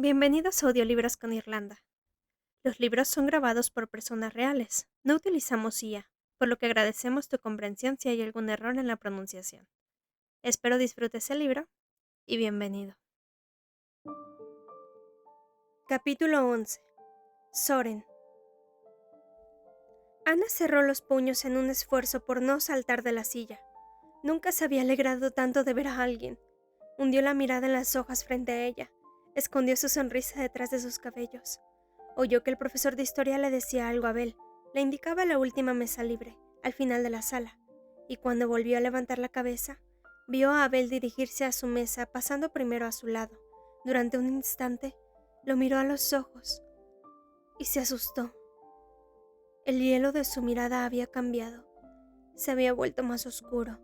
Bienvenidos a Audiolibros con Irlanda. Los libros son grabados por personas reales. No utilizamos IA, por lo que agradecemos tu comprensión si hay algún error en la pronunciación. Espero disfrutes el libro y bienvenido. Capítulo 11. Soren. Ana cerró los puños en un esfuerzo por no saltar de la silla. Nunca se había alegrado tanto de ver a alguien. Hundió la mirada en las hojas frente a ella. Escondió su sonrisa detrás de sus cabellos. Oyó que el profesor de historia le decía algo a Abel. Le indicaba la última mesa libre, al final de la sala. Y cuando volvió a levantar la cabeza, vio a Abel dirigirse a su mesa, pasando primero a su lado. Durante un instante, lo miró a los ojos y se asustó. El hielo de su mirada había cambiado. Se había vuelto más oscuro,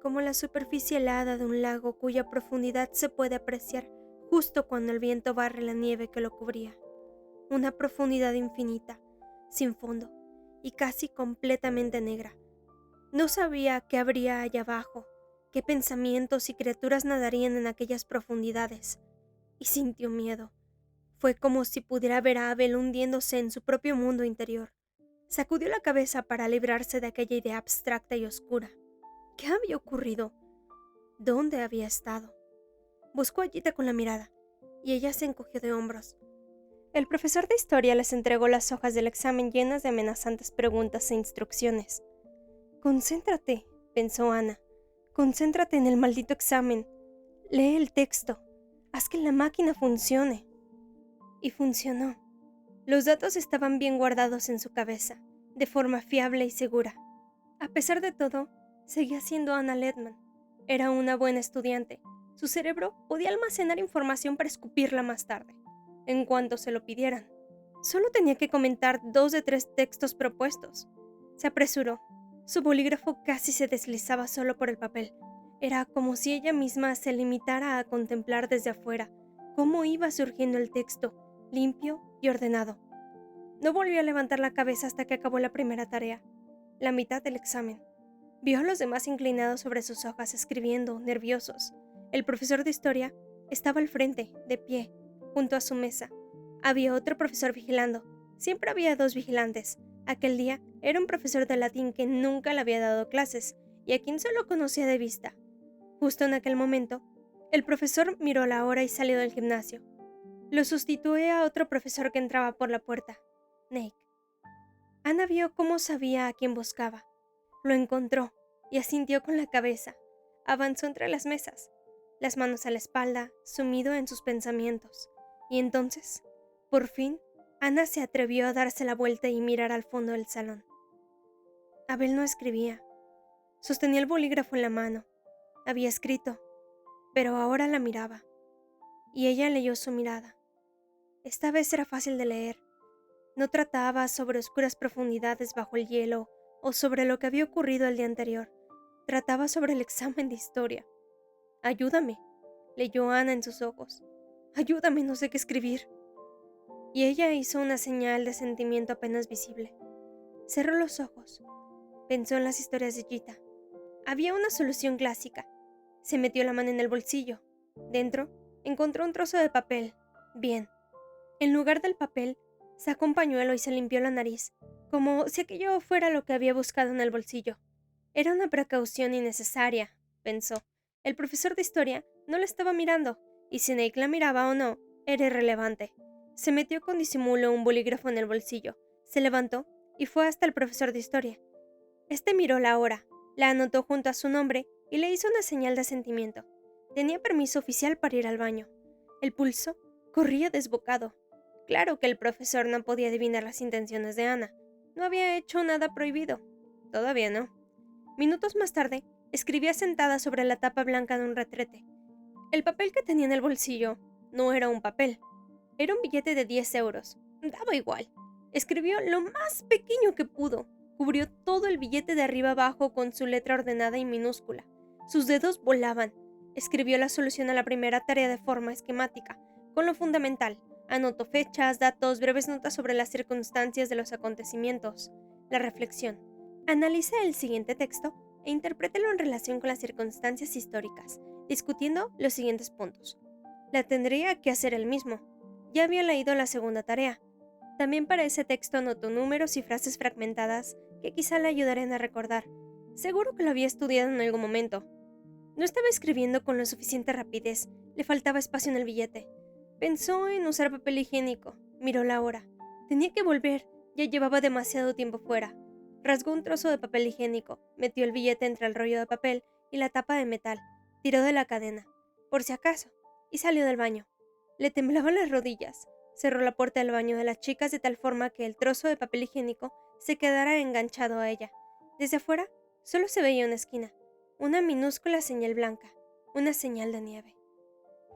como la superficie helada de un lago cuya profundidad se puede apreciar justo cuando el viento barre la nieve que lo cubría. Una profundidad infinita, sin fondo, y casi completamente negra. No sabía qué habría allá abajo, qué pensamientos y criaturas nadarían en aquellas profundidades, y sintió miedo. Fue como si pudiera ver a Abel hundiéndose en su propio mundo interior. Sacudió la cabeza para librarse de aquella idea abstracta y oscura. ¿Qué había ocurrido? ¿Dónde había estado? Buscó a Gita con la mirada, y ella se encogió de hombros. El profesor de historia les entregó las hojas del examen llenas de amenazantes preguntas e instrucciones. Concéntrate, pensó Ana. Concéntrate en el maldito examen. Lee el texto. Haz que la máquina funcione. Y funcionó. Los datos estaban bien guardados en su cabeza, de forma fiable y segura. A pesar de todo, seguía siendo Anna Ledman. Era una buena estudiante. Su cerebro podía almacenar información para escupirla más tarde, en cuanto se lo pidieran. Solo tenía que comentar 2 de 3 textos propuestos. Se apresuró. Su bolígrafo casi se deslizaba solo por el papel. Era como si ella misma se limitara a contemplar desde afuera cómo iba surgiendo el texto, limpio y ordenado. No volvió a levantar la cabeza hasta que acabó la primera tarea, la mitad del examen. Vio a los demás inclinados sobre sus hojas, escribiendo, nerviosos. El profesor de historia estaba al frente, de pie, junto a su mesa. Había otro profesor vigilando. Siempre había 2 vigilantes. Aquel día era un profesor de latín que nunca le había dado clases y a quien solo conocía de vista. Justo en aquel momento, el profesor miró la hora y salió del gimnasio. Lo sustituía a otro profesor que entraba por la puerta, Nick. Ana vio cómo sabía a quién buscaba. Lo encontró y asintió con la cabeza. Avanzó entre las mesas, las manos a la espalda, sumido en sus pensamientos. Y entonces, por fin, Ana se atrevió a darse la vuelta y mirar al fondo del salón. Abel no escribía. Sostenía el bolígrafo en la mano. Había escrito, pero ahora la miraba. Y ella leyó su mirada. Esta vez era fácil de leer. No trataba sobre oscuras profundidades bajo el hielo o sobre lo que había ocurrido el día anterior. Trataba sobre el examen de historia. «Ayúdame», leyó Ana en sus ojos. «Ayúdame, no sé qué escribir». Y ella hizo una señal de sentimiento apenas visible. Cerró los ojos. Pensó en las historias de Gita. Había una solución clásica. Se metió la mano en el bolsillo. Dentro, encontró un trozo de papel. Bien. En lugar del papel, sacó un pañuelo y se limpió la nariz, como si aquello fuera lo que había buscado en el bolsillo. Era una precaución innecesaria, pensó. El profesor de historia no la estaba mirando, y si Nick la miraba o no, era irrelevante. Se metió con disimulo un bolígrafo en el bolsillo, se levantó y fue hasta el profesor de historia. Este miró la hora, la anotó junto a su nombre y le hizo una señal de asentimiento. Tenía permiso oficial para ir al baño. El pulso corría desbocado. Claro que el profesor no podía adivinar las intenciones de Ana. No había hecho nada prohibido. Todavía no. Minutos más tarde, escribía sentada sobre la tapa blanca de un retrete. El papel que tenía en el bolsillo no era un papel. Era un billete de 10 euros. Daba igual. Escribió lo más pequeño que pudo. Cubrió todo el billete de arriba abajo con su letra ordenada y minúscula. Sus dedos volaban. Escribió la solución a la primera tarea de forma esquemática, con lo fundamental. Anotó fechas, datos, breves notas sobre las circunstancias de los acontecimientos. La reflexión. Analiza el siguiente texto e interprétalo en relación con las circunstancias históricas, discutiendo los siguientes puntos. La tendría que hacer él mismo. Ya había leído la segunda tarea. También para ese texto anotó números y frases fragmentadas que quizá le ayudarían a recordar. Seguro que lo había estudiado en algún momento. No estaba escribiendo con la suficiente rapidez, le faltaba espacio en el billete. Pensó en usar papel higiénico, miró la hora. Tenía que volver, ya llevaba demasiado tiempo fuera. Rasgó un trozo de papel higiénico, metió el billete entre el rollo de papel y la tapa de metal, tiró de la cadena, por si acaso, y salió del baño. Le temblaban las rodillas. Cerró la puerta del baño de las chicas de tal forma que el trozo de papel higiénico se quedara enganchado a ella. Desde afuera, solo se veía una esquina, una minúscula señal blanca, una señal de nieve.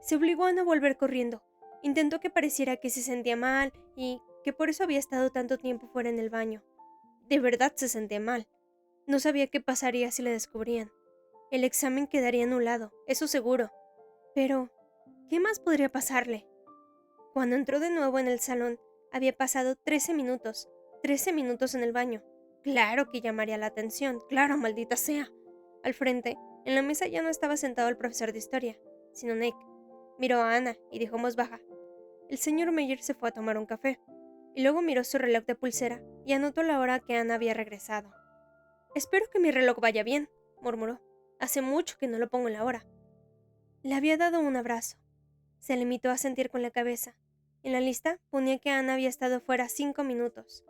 Se obligó a no volver corriendo. Intentó que pareciera que se sentía mal y que por eso había estado tanto tiempo fuera en el baño. De verdad se sentía mal. No sabía qué pasaría si le descubrían. El examen quedaría anulado, eso seguro. Pero, ¿qué más podría pasarle? Cuando entró de nuevo en el salón, había pasado 13 minutos. 13 minutos en el baño. Claro que llamaría la atención, claro, maldita sea. Al frente, en la mesa ya no estaba sentado el profesor de historia, sino Nick. Miró a Ana y dijo en voz baja: el señor Meyer se fue a tomar un café. Y luego miró su reloj de pulsera y anotó la hora que Ana había regresado. Espero que mi reloj vaya bien, murmuró. Hace mucho que no lo pongo en la hora. Le había dado un abrazo. Se limitó a sentir con la cabeza. En la lista ponía que Ana había estado fuera 5 minutos.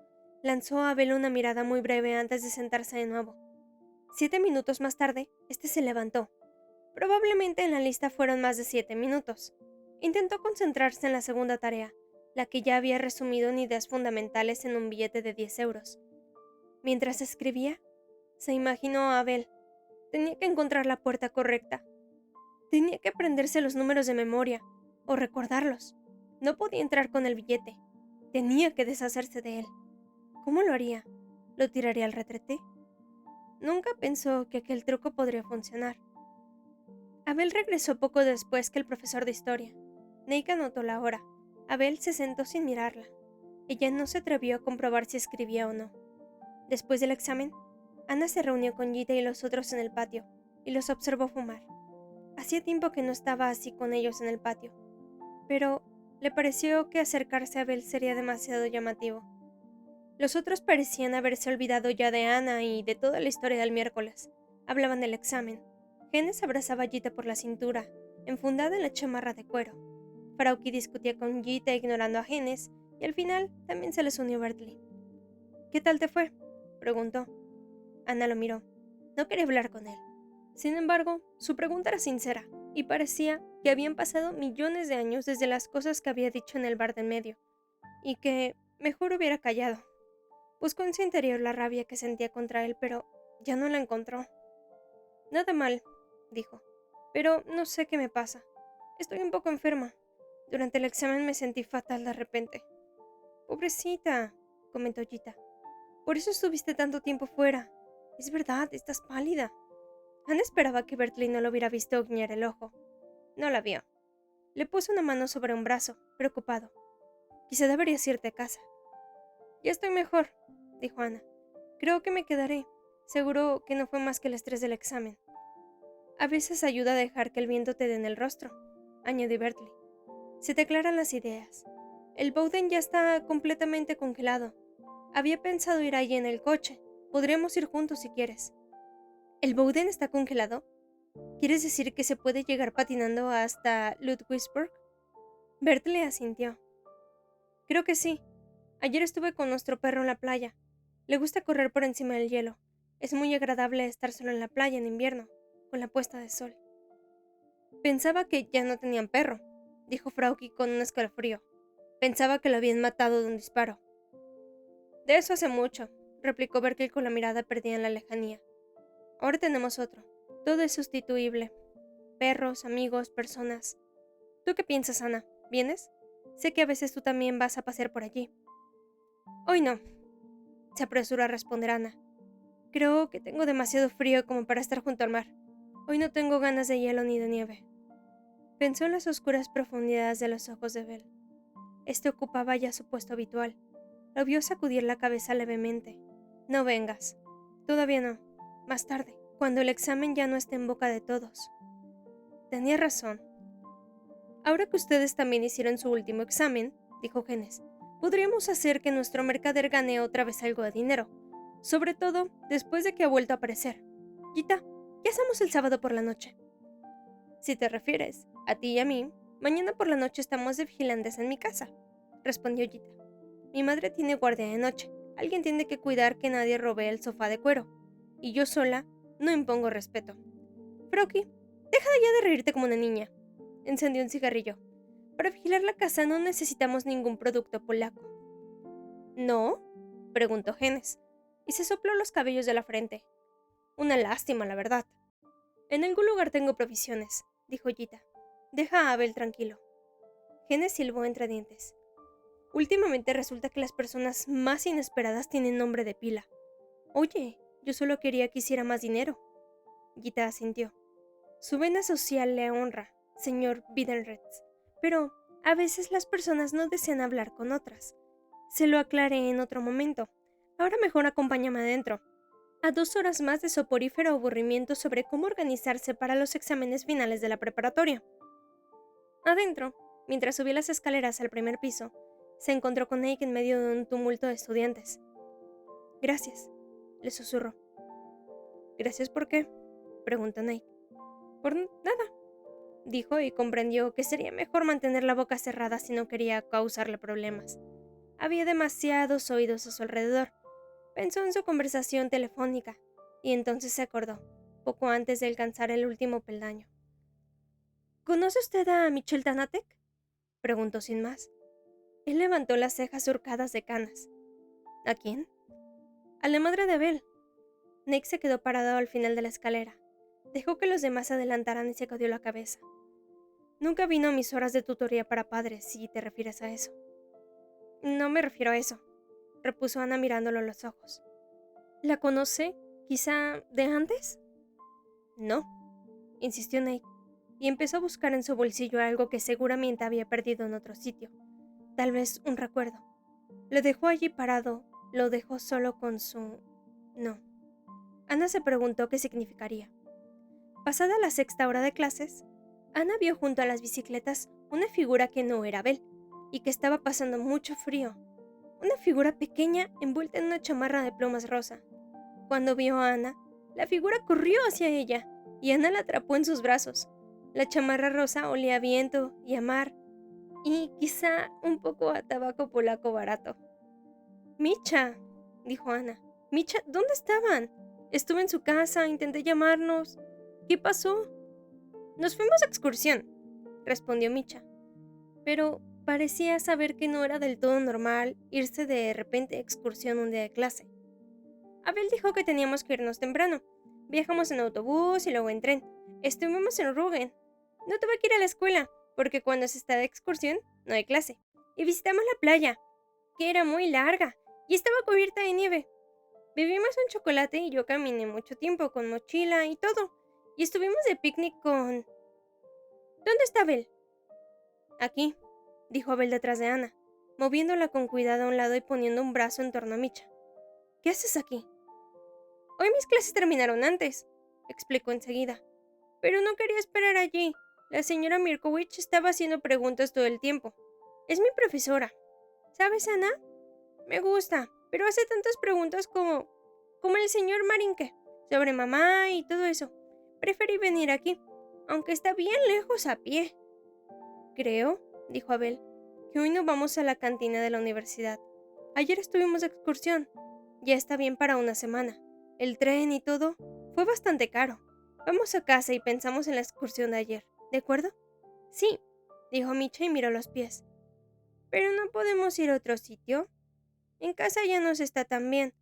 Lanzó a Abel una mirada muy breve antes de sentarse de nuevo. 7 minutos más tarde, este se levantó. Probablemente en la lista fueron más de 7 minutos. Intentó concentrarse en la segunda tarea, la que ya había resumido en ideas fundamentales en un billete de 10 euros. Mientras escribía, se imaginó a Abel. Tenía que encontrar la puerta correcta. Tenía que aprenderse los números de memoria, o recordarlos. No podía entrar con el billete. Tenía que deshacerse de él. ¿Cómo lo haría? ¿Lo tiraría al retrete? Nunca pensó que aquel truco podría funcionar. Abel regresó poco después que el profesor de historia. Nick anotó la hora. Abel se sentó sin mirarla. Ella no se atrevió a comprobar si escribía o no. Después del examen, Ana se reunió con Gita y los otros en el patio, y los observó fumar. Hacía tiempo que no estaba así con ellos en el patio, pero le pareció que acercarse a Abel sería demasiado llamativo. Los otros parecían haberse olvidado ya de Ana y de toda la historia del miércoles. Hablaban del examen. Genes abrazaba a Gita por la cintura, enfundada en la chamarra de cuero. Frauki discutía con Gita ignorando a Genes, y al final también se les unió Bertley. ¿Qué tal te fue?, preguntó. Ana lo miró. No quería hablar con él. Sin embargo, su pregunta era sincera, y parecía que habían pasado millones de años desde las cosas que había dicho en el bar de en medio, y que mejor hubiera callado. Buscó en su interior la rabia que sentía contra él, pero ya no la encontró. Nada mal, dijo, pero no sé qué me pasa. Estoy un poco enferma. Durante el examen me sentí fatal de repente. Pobrecita, comentó Gita. Por eso estuviste tanto tiempo fuera. Es verdad, estás pálida. Ana esperaba que Bertley no lo hubiera visto guiñar el ojo. No la vio. Le puso una mano sobre un brazo, preocupado. Quizá deberías irte a casa. Ya estoy mejor, dijo Ana. Creo que me quedaré. Seguro que no fue más que el estrés del examen. A veces ayuda a dejar que el viento te dé en el rostro, añadió Bertley. Se te aclaran las ideas. El Bowden ya está completamente congelado. Había pensado ir allí en el coche. Podríamos ir juntos si quieres. ¿El Bowden está congelado? ¿Quieres decir que se puede llegar patinando hasta Ludwigsburg? Bertley asintió. Creo que sí. Ayer estuve con nuestro perro en la playa. Le gusta correr por encima del hielo. Es muy agradable estar solo en la playa en invierno, con la puesta de sol. Pensaba que ya no tenían perro, dijo Frauki con un escalofrío. Pensaba que lo habían matado de un disparo. De eso hace mucho, replicó Berkeley con la mirada perdida en la lejanía. Ahora tenemos otro. Todo es sustituible. Perros, amigos, personas. ¿Tú qué piensas, Ana? ¿Vienes? Sé que a veces tú también vas a pasear por allí. Hoy no, se apresuró a responder Ana. Creo que tengo demasiado frío como para estar junto al mar. Hoy no tengo ganas de hielo ni de nieve. Pensó en las oscuras profundidades de los ojos de Belle. Este ocupaba ya su puesto habitual. Lo vio sacudir la cabeza levemente. No vengas. Todavía no. Más tarde, cuando el examen ya no esté en boca de todos. Tenía razón. Ahora que ustedes también hicieron su último examen, dijo Genes, podríamos hacer que nuestro mercader gane otra vez algo de dinero, sobre todo después de que ha vuelto a aparecer. Gita, ¿qué hacemos el sábado por la noche? Si te refieres a ti y a mí, mañana por la noche estamos de vigilantes en mi casa, respondió Gita. Mi madre tiene guardia de noche. Alguien tiene que cuidar que nadie robe el sofá de cuero. Y yo sola no impongo respeto. Froki, deja ya de reírte como una niña. Encendió un cigarrillo. Para vigilar la casa no necesitamos ningún producto polaco. ¿No? Preguntó Genes, y se sopló los cabellos de la frente. Una lástima, la verdad. En algún lugar tengo provisiones, dijo Gita. Deja a Abel tranquilo. Genes silbó entre dientes. Últimamente resulta que las personas más inesperadas tienen nombre de pila. Oye, yo solo quería que hiciera más dinero. Gita asintió. Su vena social le honra, señor Bidenretz, pero a veces las personas no desean hablar con otras. Se lo aclaré en otro momento. Ahora mejor acompáñame adentro. A 2 horas más de soporífero aburrimiento sobre cómo organizarse para los exámenes finales de la preparatoria. Adentro, mientras subía las escaleras al primer piso, se encontró con Nate en medio de un tumulto de estudiantes. Gracias, le susurró. ¿Gracias por qué?, preguntó Nate. Por nada, dijo y comprendió que sería mejor mantener la boca cerrada si no quería causarle problemas. Había demasiados oídos a su alrededor. Pensó en su conversación telefónica y entonces se acordó, poco antes de alcanzar el último peldaño. ¿Conoce usted a Michel Tanatek?, preguntó sin más. Él levantó las cejas surcadas de canas. ¿A quién? A la madre de Abel. Nick se quedó parado al final de la escalera. Dejó que los demás se adelantaran y se sacudió la cabeza. Nunca vino a mis horas de tutoría para padres, si te refieres a eso. No me refiero a eso, repuso Ana mirándolo a los ojos. ¿La conoce, quizá, de antes? No, insistió Nate, y empezó a buscar en su bolsillo algo que seguramente había perdido en otro sitio. Tal vez un recuerdo. Lo dejó allí parado, lo dejó solo con su... No. Ana se preguntó qué significaría. Pasada la 6ª hora de clases, Ana vio junto a las bicicletas una figura que no era Abel, y que estaba pasando mucho frío. Una figura pequeña envuelta en una chamarra de plumas rosa. Cuando vio a Ana, la figura corrió hacia ella, y Ana la atrapó en sus brazos. La chamarra rosa olía a viento y a mar, y quizá un poco a tabaco polaco barato. «Micha», dijo Ana. «Micha, ¿dónde estaban? Estuve en su casa, intenté llamarnos. ¿Qué pasó?» «Nos fuimos a excursión», respondió Micha. Pero parecía saber que no era del todo normal irse de repente a excursión un día de clase. Abel dijo que teníamos que irnos temprano. Viajamos en autobús y luego en tren. Estuvimos en Rügen. No tuve que ir a la escuela, porque cuando se está de excursión no hay clase. Y visitamos la playa, que era muy larga y estaba cubierta de nieve. Bebimos un chocolate y yo caminé mucho tiempo con mochila y todo. Y estuvimos de picnic con... ¿Dónde está Abel? Aquí, dijo Abel detrás de Ana, moviéndola con cuidado a un lado y poniendo un brazo en torno a Micha. ¿Qué haces aquí? Hoy mis clases terminaron antes, explicó enseguida. Pero no quería esperar allí. La señora Mirkowicz estaba haciendo preguntas todo el tiempo. Es mi profesora. ¿Sabes, Ana? Me gusta, pero hace tantas preguntas como el señor Marinke, sobre mamá y todo eso. Preferí venir aquí, aunque está bien lejos a pie. Creo, dijo Abel, que hoy no vamos a la cantina de la universidad. Ayer estuvimos de excursión. Ya está bien para una semana. El tren y todo fue bastante caro. Vamos a casa y pensamos en la excursión de ayer, ¿de acuerdo? Sí, dijo Micha y miró los pies. ¿Pero no podemos ir a otro sitio? En casa ya no se está tan bien.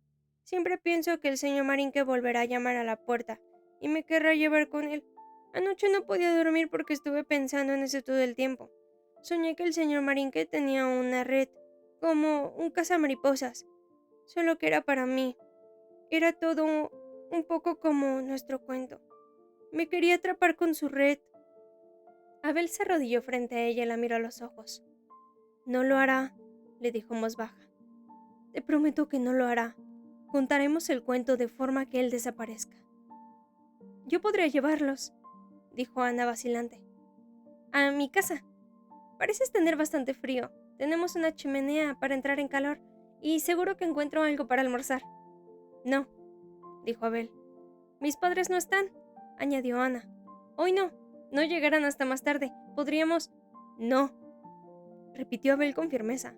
Siempre pienso que el señor Marinke volverá a llamar a la puerta y me querrá llevar con él. Anoche no podía dormir porque estuve pensando en eso todo el tiempo. Soñé que el señor Marinke tenía una red, como un cazamariposas, solo que era para mí. Era todo un poco como nuestro cuento. Me quería atrapar con su red. Abel se arrodilló frente a ella y la miró a los ojos. No lo hará, le dijo en voz baja. Te prometo que no lo hará. Contaremos el cuento de forma que él desaparezca. Yo podría llevarlos, dijo Ana vacilante. A mi casa. pareces tener bastante frío. Tenemos una chimenea para entrar en calor y seguro que encuentro algo para almorzar. No, dijo Abel. Mis padres no están, añadió Ana. Hoy no, no llegarán hasta más tarde. Podríamos... No, repitió Abel con firmeza.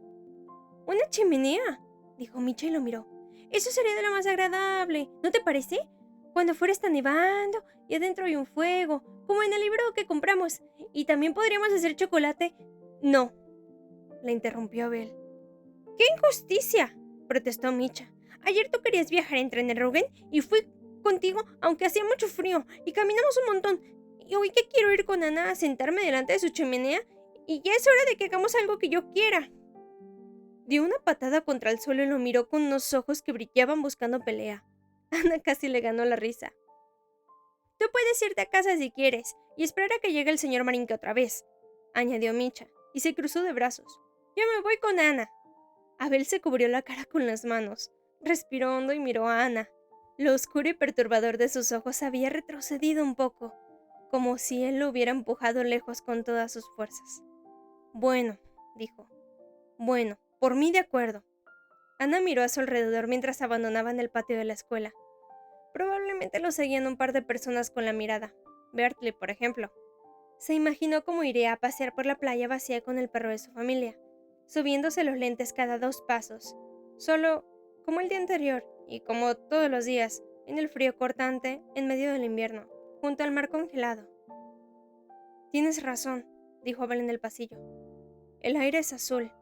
¿Una chimenea?, dijo Micha y lo miró. Eso sería de lo más agradable, ¿no te parece? Cuando afuera está nevando y adentro hay un fuego, como en el libro que compramos. Y también podríamos hacer chocolate. No, la interrumpió Abel. ¡Qué injusticia!, protestó Micha. Ayer tú querías viajar en tren de Rubén y fui contigo aunque hacía mucho frío y caminamos un montón. Y hoy que quiero ir con Ana a sentarme delante de su chimenea y ya es hora de que hagamos algo que yo quiera. Dio una patada contra el suelo y lo miró con unos ojos que brillaban buscando pelea. Ana casi le ganó la risa. Tú puedes irte a casa si quieres y esperar a que llegue el señor Marinque otra vez, añadió Micha, y se cruzó de brazos. Yo me voy con Ana. Abel se cubrió la cara con las manos, respiró hondo y miró a Ana. Lo oscuro y perturbador de sus ojos había retrocedido un poco, como si él lo hubiera empujado lejos con todas sus fuerzas. Bueno, dijo. Bueno, por mí de acuerdo. Ana miró a su alrededor mientras abandonaban el patio de la escuela. Probablemente lo seguían un par de personas con la mirada. Bertley, por ejemplo. Se imaginó cómo iría a pasear por la playa vacía con el perro de su familia, subiéndose los lentes cada 2 pasos, solo como el día anterior y como todos los días, en el frío cortante en medio del invierno, junto al mar congelado. Tienes razón, dijo Abel en el pasillo. El aire es azul.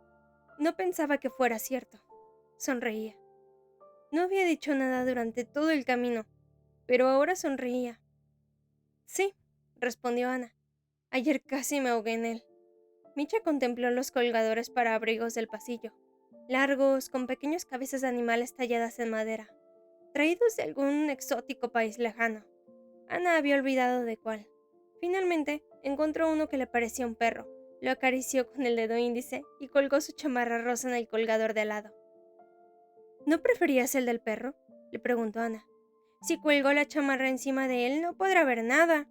No pensaba que fuera cierto. Sonreía. No había dicho nada durante todo el camino, pero ahora sonreía. Sí, respondió Ana. Ayer casi me ahogué en él. Micha contempló los colgadores para abrigos del pasillo, largos, con pequeñas cabezas de animales talladas en madera, traídos de algún exótico país lejano. Ana había olvidado de cuál. Finalmente, encontró uno que le parecía un perro, lo acarició con el dedo índice y colgó su chamarra rosa en el colgador de al lado. ¿No preferías el del perro?, le preguntó Ana. Si cuelgo la chamarra encima de él, no podrá ver nada,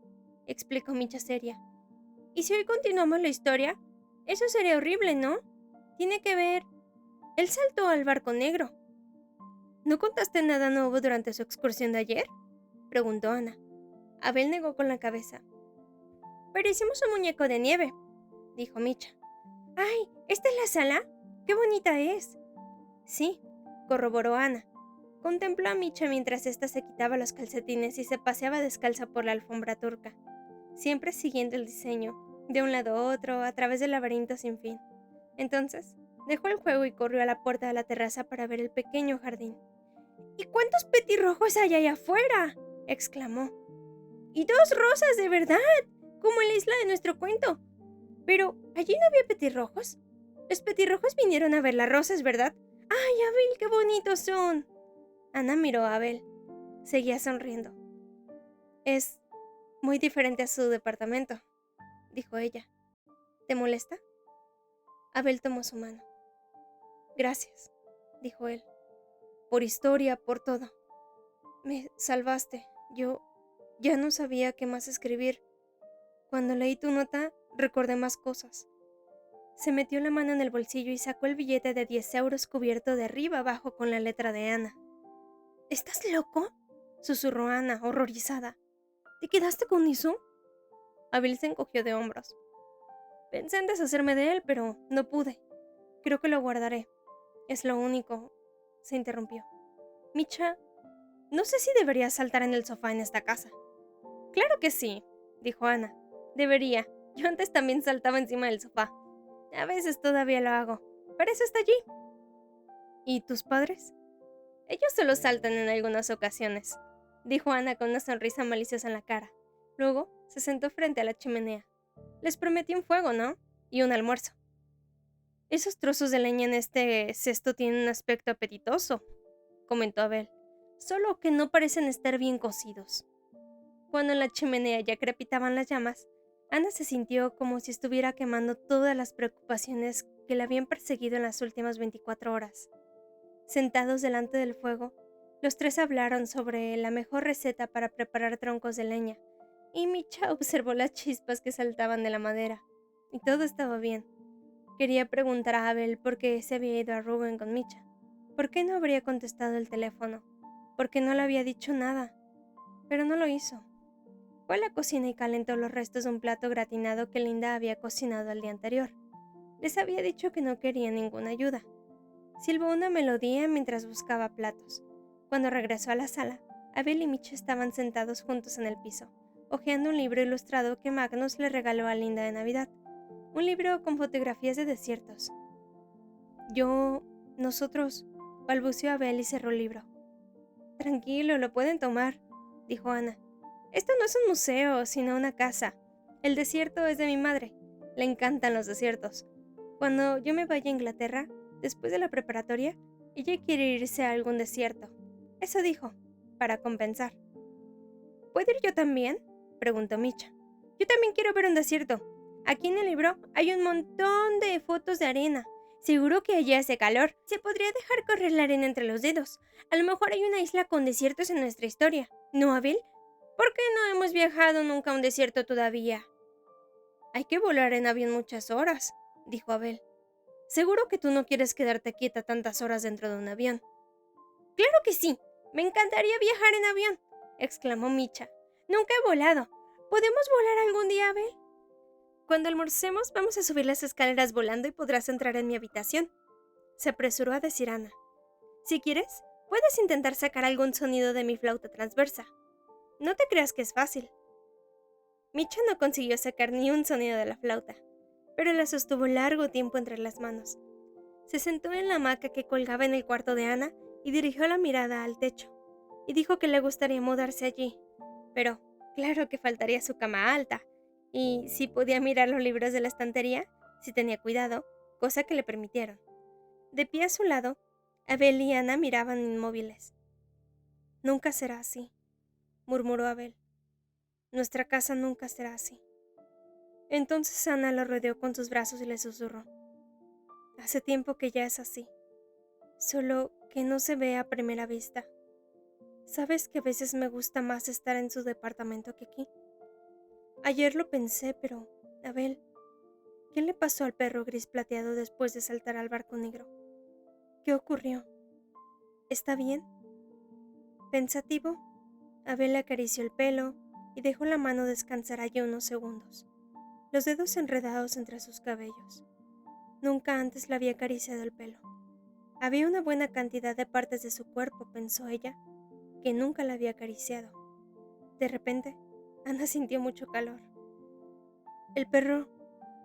explicó Micha seria. ¿Y si hoy continuamos la historia? Eso sería horrible, ¿no? Tiene que ver... Él saltó al barco negro. ¿No contaste nada nuevo durante su excursión de ayer?, preguntó Ana. Abel negó con la cabeza. Pero hicimos un muñeco de nieve, dijo Micha. ¡Ay! ¿Esta es la sala? ¡Qué bonita es! Sí, corroboró Ana. Contempló a Micha mientras ésta se quitaba los calcetines y se paseaba descalza por la alfombra turca, siempre siguiendo el diseño, de un lado a otro, a través del laberinto sin fin. Entonces, dejó el juego y corrió a la puerta de la terraza para ver el pequeño jardín. ¿Y cuántos petirrojos hay allá afuera?, exclamó. ¡Y 2 rosas de verdad! Como en la isla de nuestro cuento. Pero, ¿allí no había petirrojos? Los petirrojos vinieron a ver las rosas, ¿verdad? ¡Ay, Abel, qué bonitos son! Ana miró a Abel. Seguía sonriendo. Es muy diferente a su departamento, dijo ella. ¿Te molesta? Abel tomó su mano. Gracias, dijo él. Por historia, por todo. Me salvaste. Yo ya no sabía qué más escribir. Cuando leí tu nota, recordé más cosas. Se metió la mano en el bolsillo y sacó el billete de 10 euros cubierto de arriba abajo con la letra de Ana. ¿Estás loco?, susurró Ana, horrorizada. ¿Te quedaste con eso? Abel se encogió de hombros. Pensé en deshacerme de él, pero no pude. Creo que lo guardaré. Es lo único. Se interrumpió. Micha, no sé si deberías saltar en el sofá en esta casa. Claro que sí, dijo Ana. Debería. Yo antes también saltaba encima del sofá. A veces todavía lo hago. Pero eso está allí. ¿Y tus padres? Ellos solo saltan en algunas ocasiones, dijo Ana con una sonrisa maliciosa en la cara. Luego se sentó frente a la chimenea. Les prometí un fuego, ¿no? Y un almuerzo. Esos trozos de leña en este cesto tienen un aspecto apetitoso, comentó Abel, solo que no parecen estar bien cocidos. Cuando en la chimenea ya crepitaban las llamas, Ana se sintió como si estuviera quemando todas las preocupaciones que la habían perseguido en las últimas 24 horas. Sentados delante del fuego, los 3 hablaron sobre la mejor receta para preparar troncos de leña, y Micha observó las chispas que saltaban de la madera, y todo estaba bien. Quería preguntar a Abel por qué se había ido a Rubén con Micha. ¿Por qué no habría contestado el teléfono? ¿Por qué no le había dicho nada? Pero no lo hizo. Fue a la cocina y calentó los restos de un plato gratinado que Linda había cocinado el día anterior. Les había dicho que no quería ninguna ayuda. Silbó una melodía mientras buscaba platos. Cuando regresó a la sala, Abel y Micha estaban sentados juntos en el piso, hojeando un libro ilustrado que Magnus le regaló a Linda de Navidad. Un libro con fotografías de desiertos. Nosotros, balbuceó Abel y cerró el libro. Tranquilo, lo pueden tomar, dijo Ana. Esto no es un museo, sino una casa. El desierto es de mi madre. Le encantan los desiertos. Cuando yo me vaya a Inglaterra, después de la preparatoria, ella quiere irse a algún desierto. Eso dijo, para compensar. ¿Puedo ir yo también?, preguntó Micha. Yo también quiero ver un desierto. Aquí en el libro hay un montón de fotos de arena. Seguro que allí hace calor. Se podría dejar correr la arena entre los dedos. A lo mejor hay una isla con desiertos en nuestra historia. ¿No, Abel? ¿Por qué no hemos viajado nunca a un desierto todavía? Hay que volar en avión muchas horas, dijo Abel. Seguro que tú no quieres quedarte quieta tantas horas dentro de un avión. ¡Claro que sí! Me encantaría viajar en avión, exclamó Micha. Nunca he volado. ¿Podemos volar algún día, Abel? Cuando almorcemos vamos a subir las escaleras volando y podrás entrar en mi habitación, se apresuró a decir Ana. Si quieres, puedes intentar sacar algún sonido de mi flauta transversa. No te creas que es fácil. Micha no consiguió sacar ni un sonido de la flauta, pero la sostuvo largo tiempo entre las manos. Se sentó en la hamaca que colgaba en el cuarto de Ana y dirigió la mirada al techo, y dijo que le gustaría mudarse allí, pero claro que faltaría su cama alta, y si podía mirar los libros de la estantería, si tenía cuidado, cosa que le permitieron. De pie a su lado, Abel y Ana miraban inmóviles. Nunca será así, murmuró Abel. Nuestra casa nunca será así. Entonces Ana lo rodeó con sus brazos y le susurró. Hace tiempo que ya es así, solo que no se ve a primera vista. ¿Sabes que a veces me gusta más estar en su departamento que aquí? Ayer lo pensé, pero, Abel, ¿qué le pasó al perro gris plateado después de saltar al barco negro? ¿Qué ocurrió? ¿Está bien? Pensativo, Abel le acarició el pelo y dejó la mano descansar allí unos segundos, los dedos enredados entre sus cabellos. Nunca antes le había acariciado el pelo. Había una buena cantidad de partes de su cuerpo, pensó ella, que nunca la había acariciado. De repente, Ana sintió mucho calor. El perro,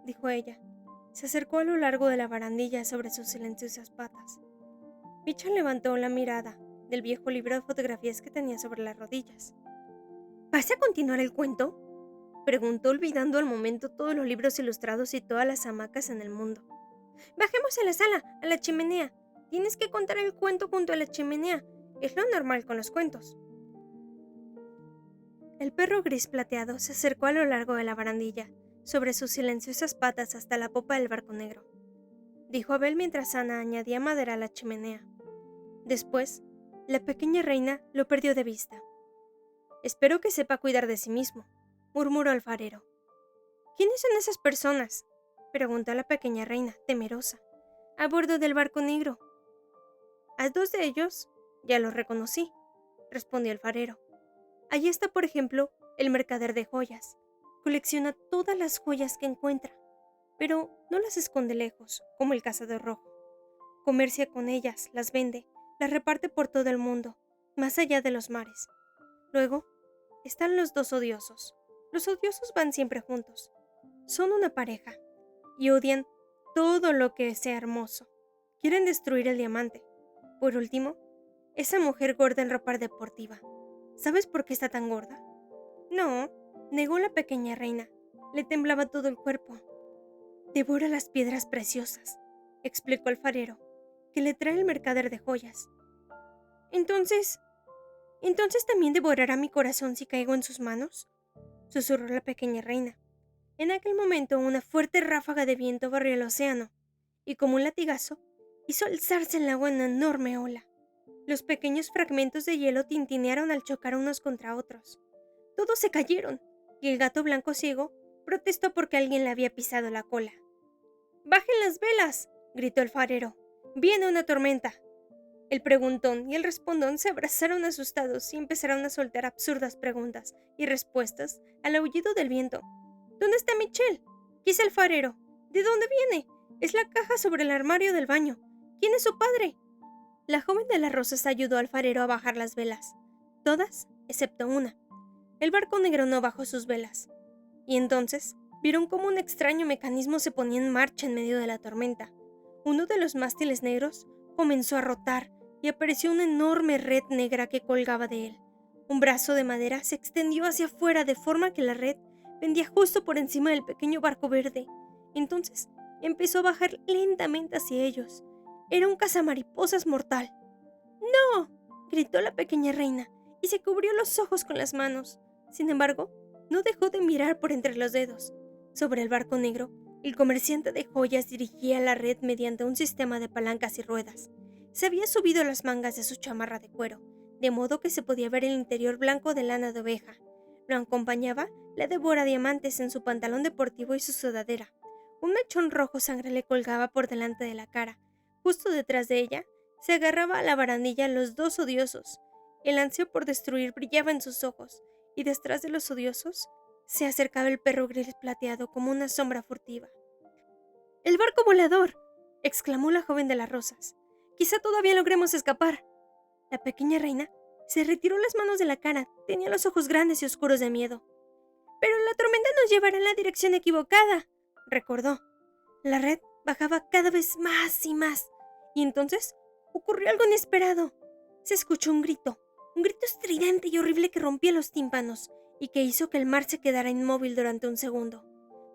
dijo ella, se acercó a lo largo de la barandilla sobre sus silenciosas patas. Micha levantó la mirada del viejo libro de fotografías que tenía sobre las rodillas. ¿Vas a continuar el cuento?, preguntó, olvidando al momento todos los libros ilustrados y todas las hamacas en el mundo. Bajemos a la sala, a la chimenea. Tienes que contar el cuento junto a la chimenea. Es lo normal con los cuentos. El perro gris plateado se acercó a lo largo de la barandilla, sobre sus silenciosas patas hasta la popa del barco negro, dijo Abel mientras Ana añadía madera a la chimenea. Después, la pequeña reina lo perdió de vista. Espero que sepa cuidar de sí mismo, murmuró el farero. ¿Quiénes son esas personas?, preguntó la pequeña reina, temerosa, a bordo del barco negro. A dos de ellos ya los reconocí, respondió el farero. Allí está, por ejemplo, el mercader de joyas. Colecciona todas las joyas que encuentra, pero no las esconde lejos, como el cazador rojo. Comercia con ellas, las vende, las reparte por todo el mundo, más allá de los mares. Luego, están los dos odiosos. Los odiosos van siempre juntos. Son una pareja, y odian todo lo que sea hermoso. Quieren destruir el diamante. Por último, esa mujer gorda en ropa deportiva. ¿Sabes por qué está tan gorda? No, negó la pequeña reina. Le temblaba todo el cuerpo. Devora las piedras preciosas, explicó el farero, que le trae el mercader de joyas. Entonces también devorará mi corazón si caigo en sus manos, susurró la pequeña reina. En aquel momento una fuerte ráfaga de viento barrió el océano, y como un latigazo, hizo alzarse el agua en una enorme ola. Los pequeños fragmentos de hielo tintinearon al chocar unos contra otros. Todos se cayeron, y el gato blanco ciego protestó porque alguien le había pisado la cola. ¡Bajen las velas!, gritó el farero. ¡Viene una tormenta! El preguntón y el respondón se abrazaron asustados y empezaron a soltar absurdas preguntas y respuestas al aullido del viento. ¿Dónde está Michelle? ¿Qué es el farero? ¿De dónde viene? Es la caja sobre el armario del baño. ¿Quién es su padre? La joven de las rosas ayudó al farero a bajar las velas. Todas, excepto una. El barco negro no bajó sus velas. Y entonces vieron cómo un extraño mecanismo se ponía en marcha en medio de la tormenta. Uno de los mástiles negros comenzó a rotar y apareció una enorme red negra que colgaba de él. Un brazo de madera se extendió hacia afuera de forma que la red pendía justo por encima del pequeño barco verde. Entonces empezó a bajar lentamente hacia ellos. Era un cazamariposas mortal. ¡No!, gritó la pequeña reina y se cubrió los ojos con las manos. Sin embargo, no dejó de mirar por entre los dedos. Sobre el barco negro, el comerciante de joyas dirigía la red mediante un sistema de palancas y ruedas. Se había subido las mangas de su chamarra de cuero, de modo que se podía ver el interior blanco de lana de oveja. Lo acompañaba la devora diamantes en su pantalón deportivo y su sudadera. Un mechón rojo sangre le colgaba por delante de la cara. Justo detrás de ella, se agarraba a la barandilla los dos odiosos. El ansia por destruir brillaba en sus ojos, y detrás de los odiosos se acercaba el perro gris plateado como una sombra furtiva. ¡El barco volador!, exclamó la joven de las rosas. Quizá todavía logremos escapar. La pequeña reina se retiró las manos de la cara. Tenía los ojos grandes y oscuros de miedo. Pero la tormenta nos llevará en la dirección equivocada, recordó. La red bajaba cada vez más y más, y entonces ocurrió algo inesperado. Se escuchó un grito estridente y horrible que rompía los tímpanos y que hizo que el mar se quedara inmóvil durante un segundo,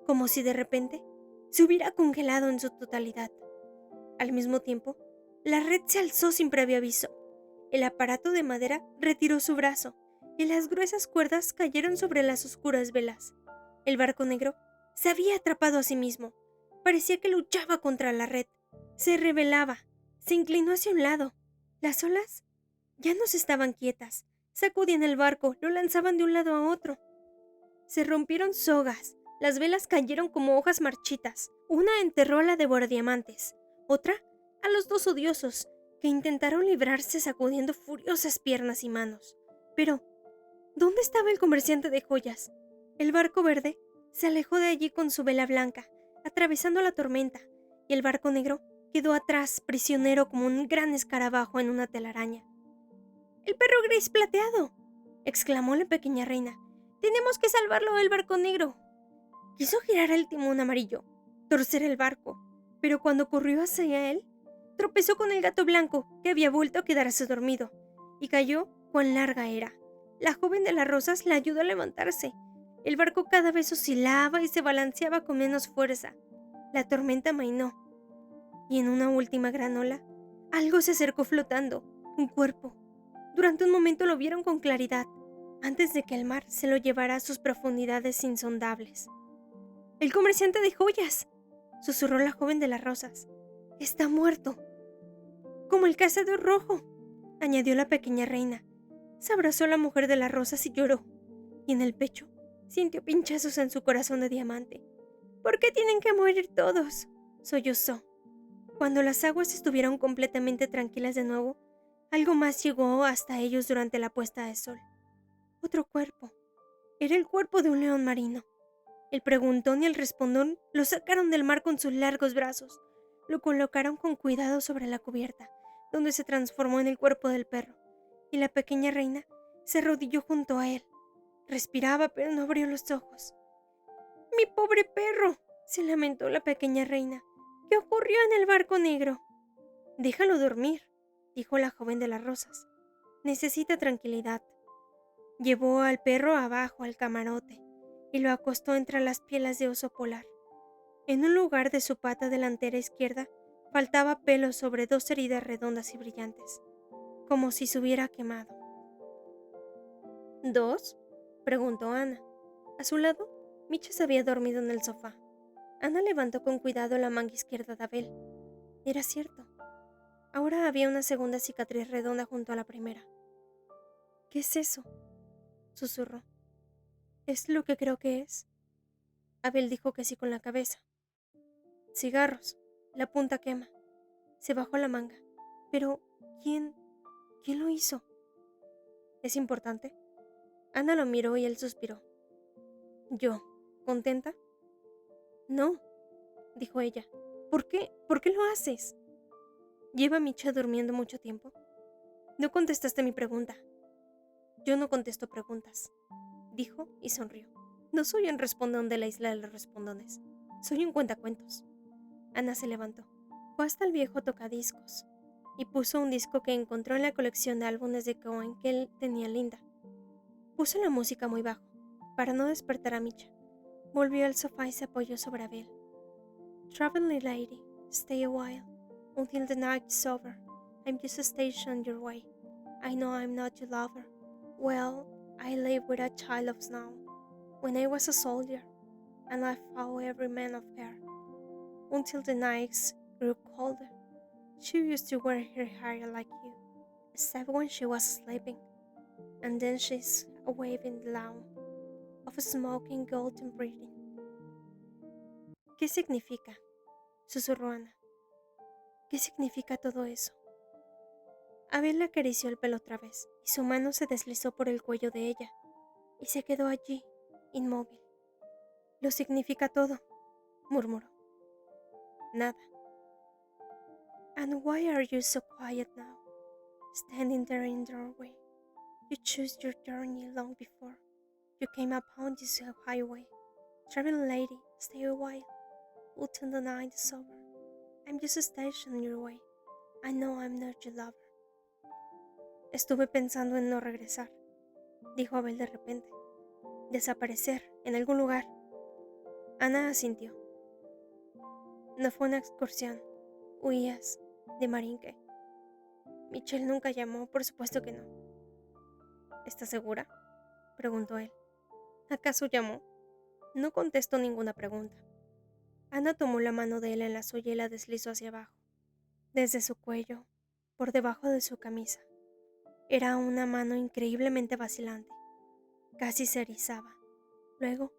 como si de repente se hubiera congelado en su totalidad. Al mismo tiempo, la red se alzó sin previo aviso. El aparato de madera retiró su brazo y las gruesas cuerdas cayeron sobre las oscuras velas. El barco negro se había atrapado a sí mismo. Parecía que luchaba contra la red. Se rebelaba, se inclinó hacia un lado. Las olas ya no estaban quietas. Sacudían el barco, lo lanzaban de un lado a otro. Se rompieron sogas, las velas cayeron como hojas marchitas. Una enterró a la devoradiamantes, otra a los dos odiosos, que intentaron librarse sacudiendo furiosas piernas y manos. Pero, ¿dónde estaba el comerciante de joyas? El barco verde se alejó de allí con su vela blanca, atravesando la tormenta, y el barco negro quedó atrás, prisionero como un gran escarabajo en una telaraña. ¡El perro gris plateado!, exclamó la pequeña reina. ¡Tenemos que salvarlo del barco negro! Quiso girar el timón amarillo, torcer el barco, pero cuando corrió hacia él, tropezó con el gato blanco que había vuelto a quedarse dormido, y cayó cuán larga era. La joven de las rosas la ayudó a levantarse. El barco cada vez oscilaba y se balanceaba con menos fuerza. La tormenta amainó, y en una última gran ola, algo se acercó flotando, un cuerpo. Durante un momento lo vieron con claridad, antes de que el mar se lo llevara a sus profundidades insondables. ¡El comerciante de joyas!, susurró la joven de las rosas. ¡Está muerto! Como el cazador rojo, añadió la pequeña reina. Se abrazó a la mujer de las rosas y lloró, y en el pecho sintió pinchazos en su corazón de diamante. ¿Por qué tienen que morir todos?, sollozó. Cuando las aguas estuvieron completamente tranquilas de nuevo, algo más llegó hasta ellos durante la puesta de sol. Otro cuerpo. Era el cuerpo de un león marino. El preguntón y el respondón lo sacaron del mar con sus largos brazos. Lo colocaron con cuidado sobre la cubierta, donde se transformó en el cuerpo del perro, y la pequeña reina se arrodilló junto a él. Respiraba, pero no abrió los ojos. ¡Mi pobre perro!, se lamentó la pequeña reina. ¿Qué ocurrió en el barco negro? Déjalo dormir, dijo la joven de las rosas. Necesita tranquilidad. Llevó al perro abajo al camarote y lo acostó entre las pieles de oso polar. En un lugar de su pata delantera izquierda faltaba pelo sobre dos heridas redondas y brillantes, como si se hubiera quemado. ¿Dos?, preguntó Ana. A su lado, Micha se había dormido en el sofá. Ana levantó con cuidado la manga izquierda de Abel. Era cierto. Ahora había una segunda cicatriz redonda junto a la primera. ¿Qué es eso?, susurró. ¿Es lo que creo que es? Abel dijo que sí con la cabeza. Cigarros. La punta quema. Se bajó la manga. Pero, ¿quién lo hizo? ¿Es importante? Ana lo miró y él suspiró. Yo, ¿contenta? No, dijo ella. ¿Por qué? ¿Por qué lo haces? ¿Lleva Micha durmiendo mucho tiempo? No contestaste mi pregunta. Yo no contesto preguntas, dijo y sonrió. No soy un respondón de la isla de los respondones. Soy un cuentacuentos. Ana se levantó. Fue hasta el viejo tocadiscos y puso un disco que encontró en la colección de álbumes de Cohen que él tenía linda. Puso la música muy bajo, para no despertar a Micha. Volvió al sofá y se apoyó sobre Abel. Traveling lady, stay a while, until the night is over. I'm just a station on your way. I know I'm not your lover. Well, I live with a child of snow. When I was a soldier, and I fought every man of her. Until the nights grew colder. She used to wear her hair like you, except when she was sleeping. And then she's a waving lawn of smoking golden breathing. ¿Qué significa? Susurró Ana. ¿Qué significa todo eso? Abel le acarició el pelo otra vez, y su mano se deslizó por el cuello de ella, y se quedó allí, inmóvil. Lo significa todo, murmuró. Nada. And why are you so quiet now, standing there in the doorway? You chose your journey long before you came upon this highway. Traveling lady, stay a while, until the night is over. I'm just a station on your way. I know I'm not your lover. Estuve pensando en no regresar, dijo Abel de repente. Desaparecer, en algún lugar. Ana asintió. No fue una excursión. Huías de Marinque. Michelle nunca llamó, por supuesto que no. ¿Estás segura? Preguntó él. ¿Acaso llamó? No contestó ninguna pregunta. Ana tomó la mano de él en la suya y la deslizó hacia abajo, desde su cuello, por debajo de su camisa. Era una mano increíblemente vacilante. Casi se erizaba. Luego,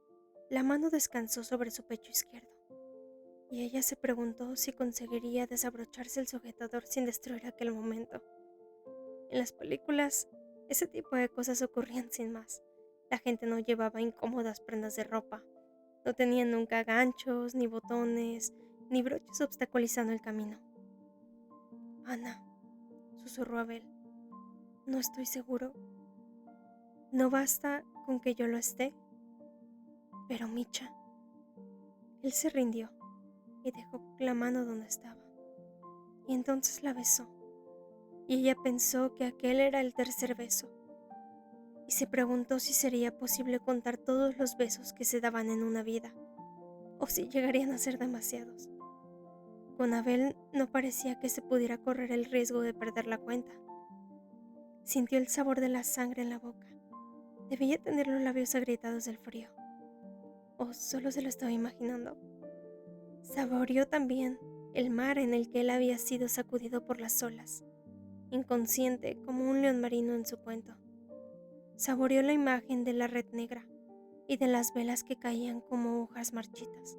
la mano descansó sobre su pecho izquierdo, y ella se preguntó si conseguiría desabrocharse el sujetador sin destruir aquel momento. En las películas, ese tipo de cosas ocurrían sin más. La gente no llevaba incómodas prendas de ropa. No tenían nunca ganchos, ni botones, ni broches obstaculizando el camino. Ana, susurró Abel. No estoy seguro. ¿No basta con que yo lo esté? Pero Micha. Él se rindió y dejó la mano donde estaba. Y entonces la besó. Y ella pensó que aquel era el tercer beso. Y se preguntó si sería posible contar todos los besos que se daban en una vida, o si llegarían a ser demasiados. Con Abel no parecía que se pudiera correr el riesgo de perder la cuenta. Sintió el sabor de la sangre en la boca. Debía tener los labios agrietados del frío. ¿O solo se lo estaba imaginando? Saboreó también el mar en el que él había sido sacudido por las olas, inconsciente como un león marino en su cuento. Saboreó la imagen de la red negra y de las velas que caían como hojas marchitas.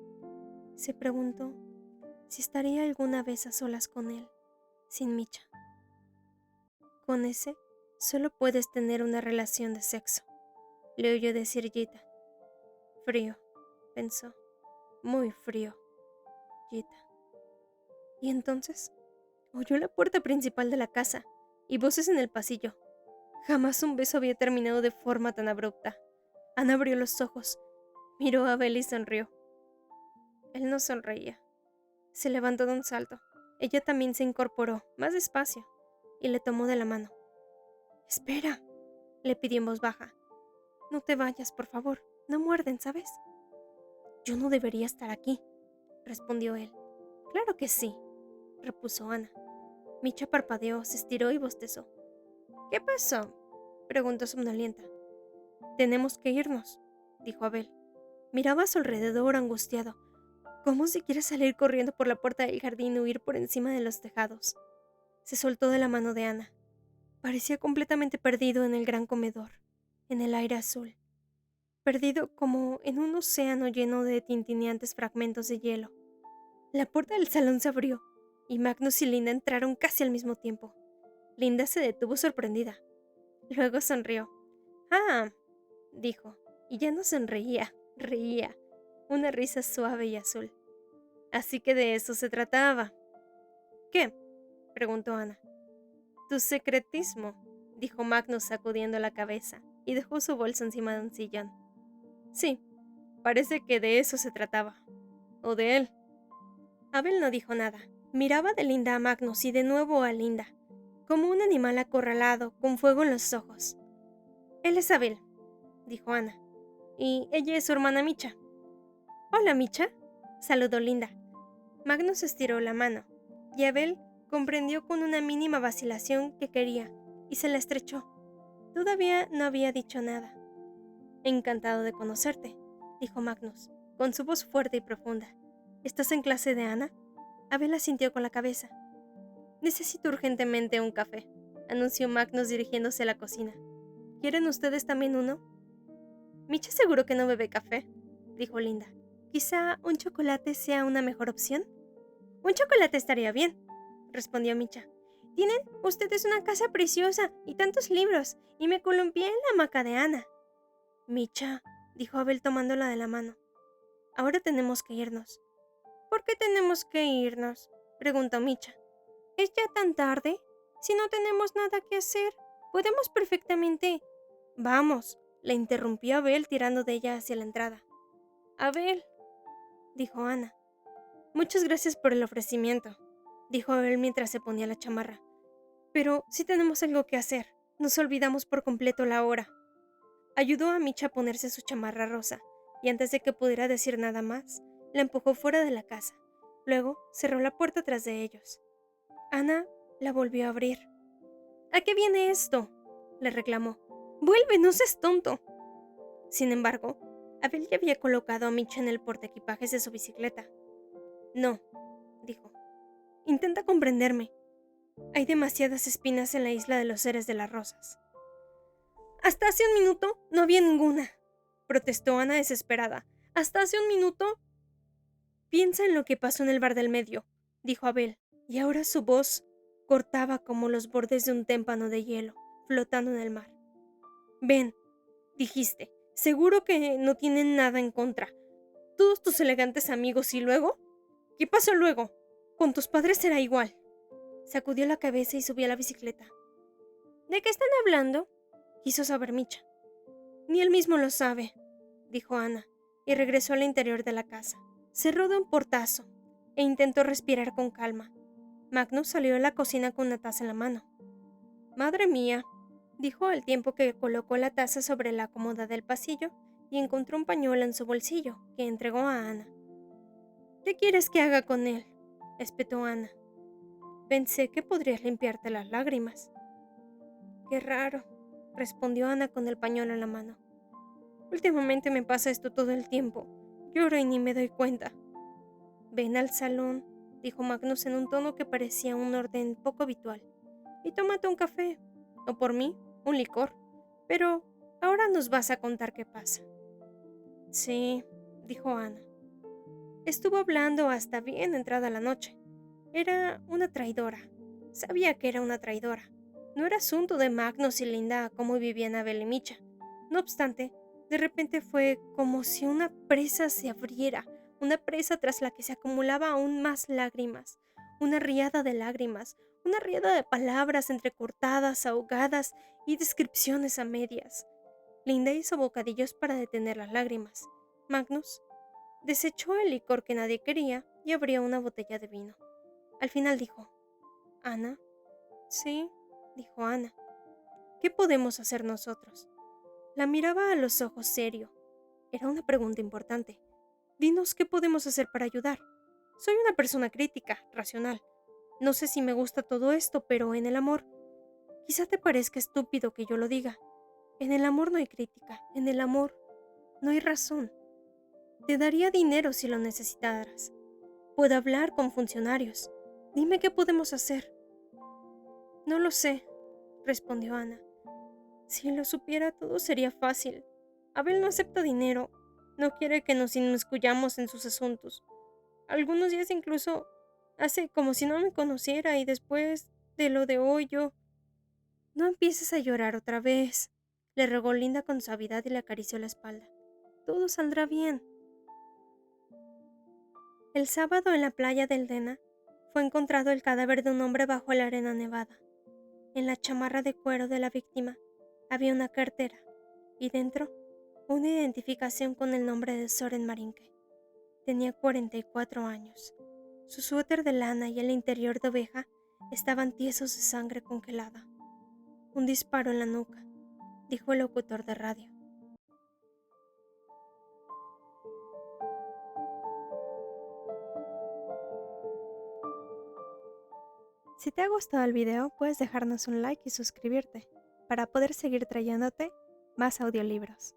Se preguntó si estaría alguna vez a solas con él, sin Micha. Con ese solo puedes tener una relación de sexo, le oyó decir Gita. Frío, pensó, muy frío, Gita. Y entonces oyó la puerta principal de la casa y voces en el pasillo. Jamás un beso había terminado de forma tan abrupta. Ana abrió los ojos, miró a Abel y sonrió. Él no sonreía. Se levantó de un salto. Ella también se incorporó, más despacio, y le tomó de la mano. «Espera», le pidió en voz baja. «No te vayas, por favor. No muerden, ¿sabes?» «Yo no debería estar aquí», respondió él. «Claro que sí», repuso Ana. Micha parpadeó, se estiró y bostezó. «¿Qué pasó?», preguntó somnolienta. «Tenemos que irnos», dijo Abel. Miraba a su alrededor angustiado, como si quiera salir corriendo por la puerta del jardín y huir por encima de los tejados. Se soltó de la mano de Ana. Parecía completamente perdido en el gran comedor, en el aire azul. Perdido como en un océano lleno de tintineantes fragmentos de hielo. La puerta del salón se abrió, y Magnus y Linda entraron casi al mismo tiempo. Linda se detuvo sorprendida. Luego sonrió. «Ah», dijo, y ya no sonreía, reía, una risa suave y azul. Así que de eso se trataba. «¿Qué?», preguntó Ana. «Tu secretismo», dijo Magnus sacudiendo la cabeza, y dejó su bolsa encima de un sillón. «Sí, parece que de eso se trataba. O de él». Abel no dijo nada. Miraba de Linda a Magnus y de nuevo a Linda, como un animal acorralado, con fuego en los ojos. «Él es Abel», dijo Ana, «y ella es su hermana Micha». «Hola, Micha», saludó Linda. Magnus estiró la mano, y Abel comprendió con una mínima vacilación que quería, y se la estrechó. Todavía no había dicho nada. «Encantado de conocerte», dijo Magnus, con su voz fuerte y profunda. «¿Estás en clase de Ana?» Abel asintió con la cabeza. «Necesito urgentemente un café», anunció Magnus dirigiéndose a la cocina. «¿Quieren ustedes también uno?» «Micha seguro que no bebe café», dijo Linda. «Quizá un chocolate sea una mejor opción». «Un chocolate estaría bien», respondió Micha. «Tienen ustedes una casa preciosa y tantos libros, y me columpié en la hamaca de Ana». «Micha», dijo Abel tomándola de la mano, «ahora tenemos que irnos». «¿Por qué tenemos que irnos?», preguntó Micha. «¿Es ya tan tarde? Si no tenemos nada que hacer, podemos perfectamente...» «Vamos», le interrumpió Abel tirando de ella hacia la entrada. «Abel», dijo Ana. «Muchas gracias por el ofrecimiento», dijo Abel mientras se ponía la chamarra. «Pero sí tenemos algo que hacer. Nos olvidamos por completo la hora». Ayudó a Micha a ponerse su chamarra rosa, y antes de que pudiera decir nada más, la empujó fuera de la casa. Luego cerró la puerta tras de ellos. Ana la volvió a abrir. «¿A qué viene esto?», le reclamó. «Vuelve, no seas tonto». Sin embargo, Abel ya había colocado a Micha en el portaequipajes de su bicicleta. «No», dijo. «Intenta comprenderme. Hay demasiadas espinas en la isla de los seres de las rosas». «Hasta hace un minuto no había ninguna», protestó Ana desesperada. «Hasta hace un minuto...» «Piensa en lo que pasó en el bar del medio», dijo Abel, y ahora su voz cortaba como los bordes de un témpano de hielo, flotando en el mar. «Ven», dijiste, «seguro que no tienen nada en contra. Todos tus elegantes amigos, ¿y luego? ¿Qué pasó luego? Con tus padres será igual». Sacudió la cabeza y subió a la bicicleta. «¿De qué están hablando?», quiso saber Micha. «Ni él mismo lo sabe», dijo Ana, y regresó al interior de la casa. Cerró de un portazo e intentó respirar con calma. Magnus salió de la cocina con una taza en la mano. «Madre mía», dijo al tiempo que colocó la taza sobre la cómoda del pasillo y encontró un pañuelo en su bolsillo, que entregó a Ana. «¿Qué quieres que haga con él?», espetó Ana. «Pensé que podrías limpiarte las lágrimas». «Qué raro», respondió Ana con el pañuelo en la mano. «Últimamente me pasa esto todo el tiempo. Lloro y ni me doy cuenta». «Ven al salón», dijo Magnus en un tono que parecía un orden poco habitual, «y tómate un café, o por mí, un licor. Pero ahora nos vas a contar qué pasa». «Sí», dijo Ana. «Estuvo hablando hasta bien entrada la noche. Era una traidora. Sabía que era una traidora. No era asunto de Magnus y Linda cómo vivían Abel y Micha. No obstante, de repente fue como si una presa se abriera, una presa tras la que se acumulaba aún más lágrimas, una riada de lágrimas, una riada de palabras entrecortadas, ahogadas y descripciones a medias. Linda hizo bocadillos para detener las lágrimas. Magnus desechó el licor que nadie quería y abrió una botella de vino. Al final dijo: «¿Ana?». «Sí», dijo Ana. «¿Qué podemos hacer nosotros?». La miraba a los ojos serio. Era una pregunta importante. «Dinos qué podemos hacer para ayudar. Soy una persona crítica, racional. No sé si me gusta todo esto, pero en el amor... Quizá te parezca estúpido que yo lo diga. En el amor no hay crítica. En el amor no hay razón. Te daría dinero si lo necesitaras. Puedo hablar con funcionarios. Dime qué podemos hacer». «No lo sé», respondió Ana. «Si lo supiera todo sería fácil. Abel no acepta dinero. No quiere que nos inmiscuyamos en sus asuntos. Algunos días incluso hace como si no me conociera y después de lo de hoy yo... No empieces a llorar otra vez, le rogó Linda con suavidad y le acarició la espalda. Todo saldrá bien. El sábado en la playa del Dena fue encontrado el cadáver de un hombre bajo la arena nevada. En la chamarra de cuero de la víctima había una cartera y dentro una identificación con el nombre de Soren Marinke. Tenía 44 años. Su suéter de lana y el interior de oveja estaban tiesos de sangre congelada. Un disparo en la nuca, dijo el locutor de radio. Si te ha gustado el video, puedes dejarnos un like y suscribirte para poder seguir trayéndote más audiolibros.